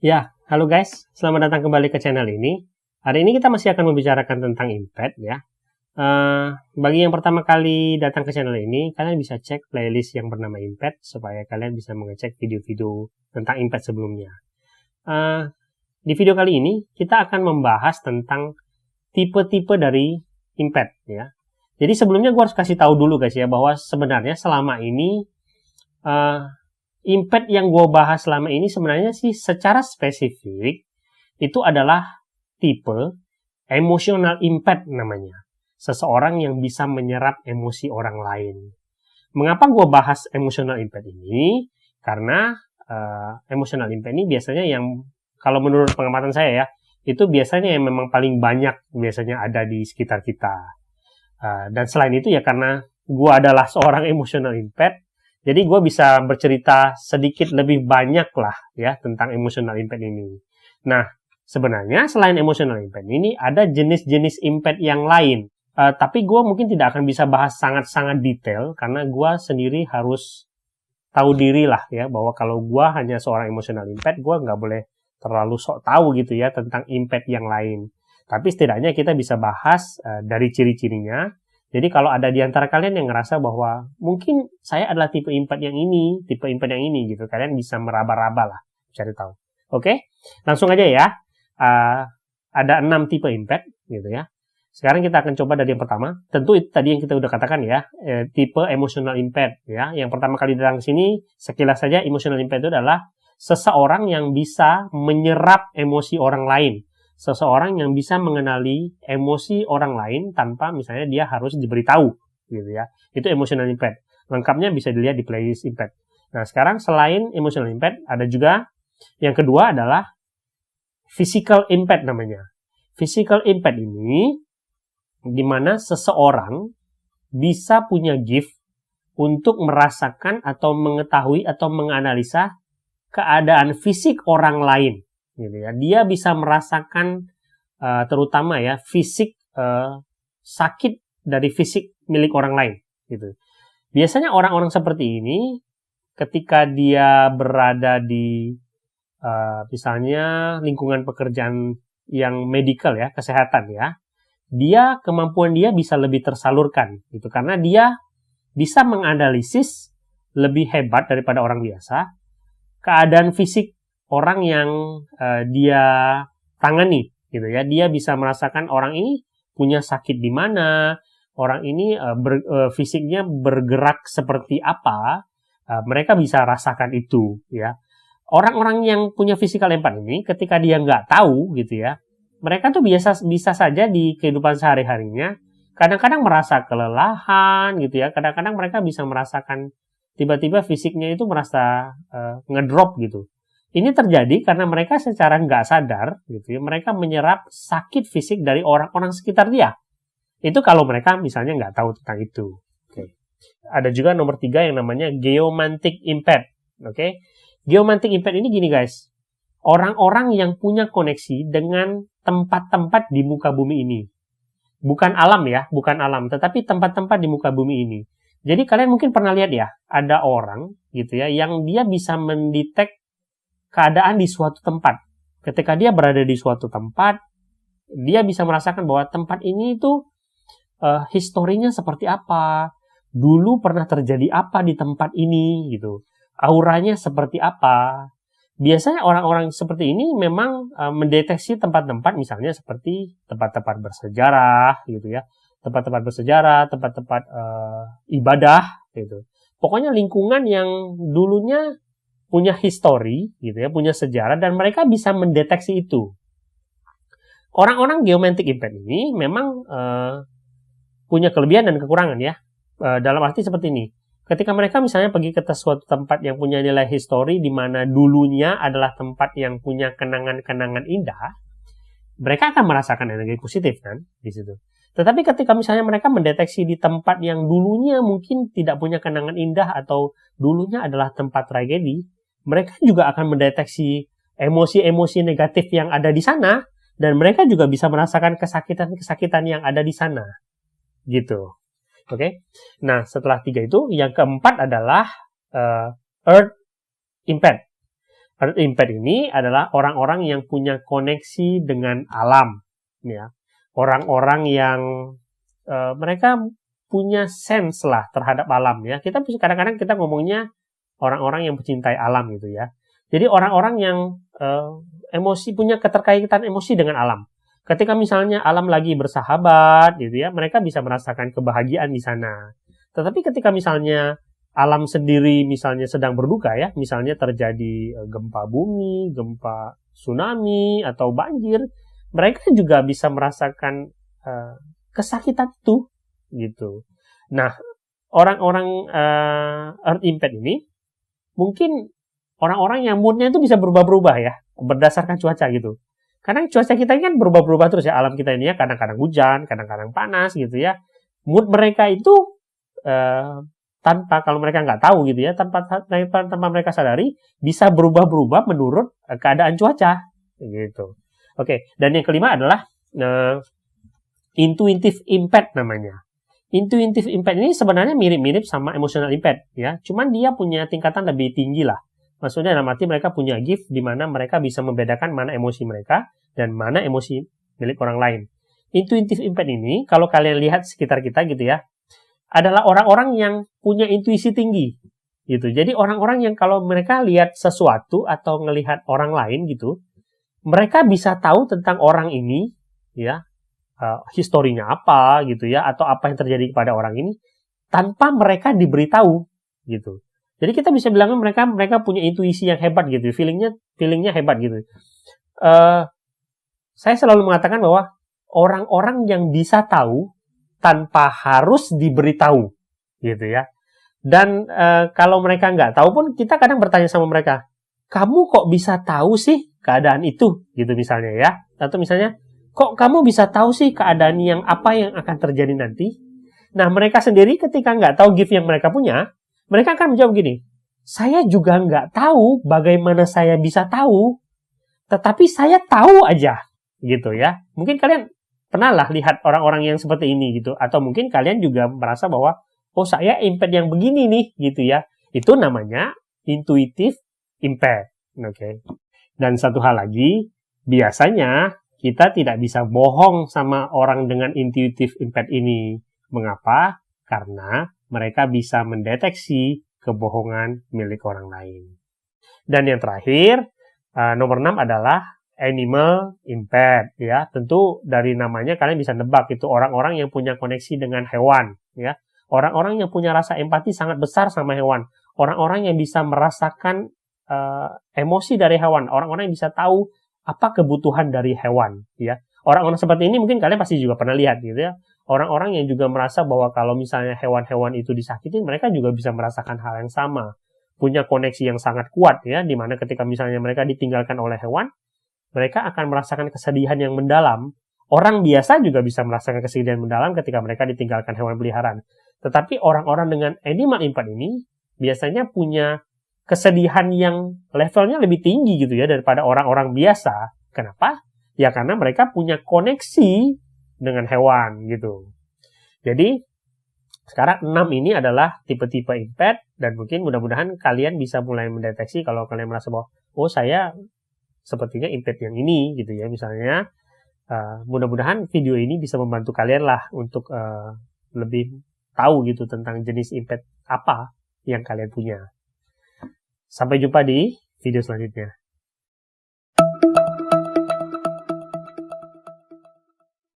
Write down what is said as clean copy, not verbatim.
Ya, halo guys, selamat datang kembali ke channel ini. Hari ini kita masih akan membicarakan tentang impact ya. Bagi yang pertama kali datang ke channel ini, kalian bisa cek playlist yang bernama impact supaya kalian bisa mengecek video-video tentang impact sebelumnya. Di video kali ini kita akan membahas tentang tipe-tipe dari impact ya. Jadi sebelumnya gue harus kasih tahu dulu guys ya bahwa sebenarnya selama ini impact yang gue bahas selama ini sebenarnya sih secara spesifik itu adalah tipe emotional impact namanya. Seseorang yang bisa menyerap emosi orang lain. Mengapa gue bahas emotional impact ini? Karena emotional impact ini biasanya yang, kalau menurut pengamatan saya ya, itu biasanya yang memang paling banyak biasanya ada di sekitar kita. Dan selain itu ya karena gue adalah seorang emotional impact, jadi gue bisa bercerita sedikit lebih banyak lah ya tentang emotional impact ini. Nah, sebenarnya selain emotional impact ini ada jenis-jenis impact yang lain. Tapi gue mungkin tidak akan bisa bahas sangat-sangat detail karena gue sendiri harus tahu diri lah ya bahwa kalau gue hanya seorang emotional impact, gue nggak boleh terlalu sok tahu gitu ya tentang impact yang lain. Tapi setidaknya kita bisa bahas dari ciri-cirinya. Jadi kalau ada di antara kalian yang ngerasa bahwa mungkin saya adalah tipe impact yang ini, tipe impact yang ini gitu, kalian bisa meraba-raba lah, cari tahu. Oke, langsung aja ya. Ada 6 tipe impact gitu ya. Sekarang kita akan coba dari yang pertama. Tentu itu tadi yang kita udah katakan ya, tipe emotional impact ya. Yang pertama kali datang ke sini, sekilas saja emotional impact itu adalah seseorang yang bisa menyerap emosi orang lain. Seseorang yang bisa mengenali emosi orang lain tanpa misalnya dia harus diberitahu gitu ya. Itu emotional impact. Lengkapnya bisa dilihat di playlist impact. Nah, sekarang selain emotional impact ada juga yang kedua adalah physical impact namanya. Physical impact ini di mana seseorang bisa punya gift untuk merasakan atau mengetahui atau menganalisa keadaan fisik orang lain. Gitu ya. Dia bisa merasakan terutama ya fisik sakit dari fisik milik orang lain gitu. Biasanya orang-orang seperti ini ketika dia berada di misalnya lingkungan pekerjaan yang medikal ya, kesehatan ya, kemampuan dia bisa lebih tersalurkan gitu karena dia bisa menganalisis lebih hebat daripada orang biasa keadaan fisik orang yang dia tangani gitu ya. Dia bisa merasakan orang ini punya sakit di mana, orang ini fisiknya bergerak seperti apa, mereka bisa rasakan itu ya. Orang-orang yang punya physical impact ini ketika dia nggak tahu gitu ya, mereka tuh bisa saja di kehidupan sehari-harinya kadang-kadang merasa kelelahan gitu ya, kadang-kadang mereka bisa merasakan tiba-tiba fisiknya itu merasa ngedrop gitu. Ini terjadi karena mereka secara nggak sadar gitu ya, mereka menyerap sakit fisik dari orang-orang sekitar dia. Itu kalau mereka misalnya nggak tahu tentang itu. Okay. Ada juga nomor 3 yang namanya geomantic impact. Okay. Geomantic impact ini gini guys, orang-orang yang punya koneksi dengan tempat-tempat di muka bumi ini. Bukan alam ya, bukan alam, tetapi tempat-tempat di muka bumi ini. Jadi kalian mungkin pernah lihat ya, ada orang gitu ya, yang dia bisa mendetek keadaan di suatu tempat. Ketika dia berada di suatu tempat, dia bisa merasakan bahwa tempat ini itu historinya seperti apa, dulu pernah terjadi apa di tempat ini gitu, auranya seperti apa. Biasanya orang-orang seperti ini memang mendeteksi tempat-tempat misalnya seperti tempat-tempat bersejarah gitu ya, tempat-tempat bersejarah, tempat-tempat ibadah gitu. Pokoknya lingkungan yang dulunya punya histori gitu ya, punya sejarah dan mereka bisa mendeteksi itu. Orang-orang geomantic impact ini memang punya kelebihan dan kekurangan ya. Dalam arti seperti ini. Ketika mereka misalnya pergi ke suatu tempat yang punya nilai histori di mana dulunya adalah tempat yang punya kenangan-kenangan indah, mereka akan merasakan energi positif kan di situ. Tetapi ketika misalnya mereka mendeteksi di tempat yang dulunya mungkin tidak punya kenangan indah atau dulunya adalah tempat tragedi, mereka juga akan mendeteksi emosi-emosi negatif yang ada di sana dan mereka juga bisa merasakan kesakitan-kesakitan yang ada di sana. Gitu. Oke. Nah, setelah 3 itu, yang keempat adalah Earth Impact. Earth impact ini adalah orang-orang yang punya koneksi dengan alam, ya. Orang-orang yang mereka punya sense lah terhadap alam, ya. Kita kadang-kadang kita ngomongnya orang-orang yang mencintai alam gitu ya. Jadi orang-orang yang emosi, punya keterkaitan emosi dengan alam. Ketika misalnya alam lagi bersahabat gitu ya, mereka bisa merasakan kebahagiaan di sana. Tetapi ketika misalnya alam sendiri misalnya sedang berduka ya, misalnya terjadi gempa bumi, gempa tsunami atau banjir, mereka juga bisa merasakan kesakitan itu gitu. Nah, orang-orang Earth impact ini mungkin orang-orang yang moodnya itu bisa berubah-berubah ya, berdasarkan cuaca gitu. Kadang cuaca kita ini kan berubah-berubah terus ya, alam kita ini ya, kadang-kadang hujan, kadang-kadang panas gitu ya. Mood mereka itu tanpa, kalau mereka nggak tahu gitu ya, tanpa mereka sadari, bisa berubah-berubah menurut keadaan cuaca gitu. Oke, dan yang kelima adalah intuitive impact namanya. Intuitive impact ini sebenarnya mirip-mirip sama emotional impact ya, cuman dia punya tingkatan lebih tinggi lah. Maksudnya dalam arti mereka punya gift di mana mereka bisa membedakan mana emosi mereka dan mana emosi milik orang lain. Intuitive impact ini, kalau kalian lihat sekitar kita gitu ya, adalah orang-orang yang punya intuisi tinggi gitu. Jadi orang-orang yang kalau mereka lihat sesuatu atau melihat orang lain gitu, mereka bisa tahu tentang orang ini ya, historinya apa gitu ya, atau apa yang terjadi kepada orang ini tanpa mereka diberitahu gitu. Jadi kita bisa bilang mereka punya intuisi yang hebat gitu, feelingnya hebat gitu. Saya selalu mengatakan bahwa orang-orang yang bisa tahu tanpa harus diberitahu gitu ya. Dan kalau mereka nggak tahu pun kita kadang bertanya sama mereka, kamu kok bisa tahu sih keadaan itu gitu misalnya ya. Atau misalnya, kok kamu bisa tahu sih keadaan yang apa yang akan terjadi nanti? Nah, mereka sendiri ketika nggak tahu gift yang mereka punya, mereka akan menjawab gini, saya juga nggak tahu bagaimana saya bisa tahu, tetapi saya tahu aja, gitu ya. Mungkin kalian pernah lah lihat orang-orang yang seperti ini gitu, atau mungkin kalian juga merasa bahwa, oh saya impact yang begini nih, gitu ya. Itu namanya intuitive impact, oke. Dan satu hal lagi, biasanya kita tidak bisa bohong sama orang dengan intuitive impact ini. Mengapa? Karena mereka bisa mendeteksi kebohongan milik orang lain. Dan yang terakhir, nomor 6 adalah animal impact ya. Tentu dari namanya kalian bisa nebak itu orang-orang yang punya koneksi dengan hewan ya. Orang-orang yang punya rasa empati sangat besar sama hewan. Orang-orang yang bisa merasakan emosi dari hewan. Orang-orang yang bisa tahu apa kebutuhan dari hewan ya. Orang-orang seperti ini mungkin kalian pasti juga pernah lihat gitu ya. Orang-orang yang juga merasa bahwa kalau misalnya hewan-hewan itu disakitin, mereka juga bisa merasakan hal yang sama. Punya koneksi yang sangat kuat ya, di mana ketika misalnya mereka ditinggalkan oleh hewan, mereka akan merasakan kesedihan yang mendalam. Orang biasa juga bisa merasakan kesedihan mendalam ketika mereka ditinggalkan hewan peliharaan. Tetapi orang-orang dengan animal impact ini biasanya punya kesedihan yang levelnya lebih tinggi gitu ya daripada orang-orang biasa. Kenapa? Ya karena mereka punya koneksi dengan hewan gitu. Jadi sekarang 6 ini adalah tipe-tipe impact dan mungkin mudah-mudahan kalian bisa mulai mendeteksi kalau kalian merasa bahwa oh saya sepertinya impact yang ini gitu ya misalnya. Mudah-mudahan video ini bisa membantu kalian lah untuk lebih tahu gitu tentang jenis impact apa yang kalian punya. Sampai jumpa di video selanjutnya.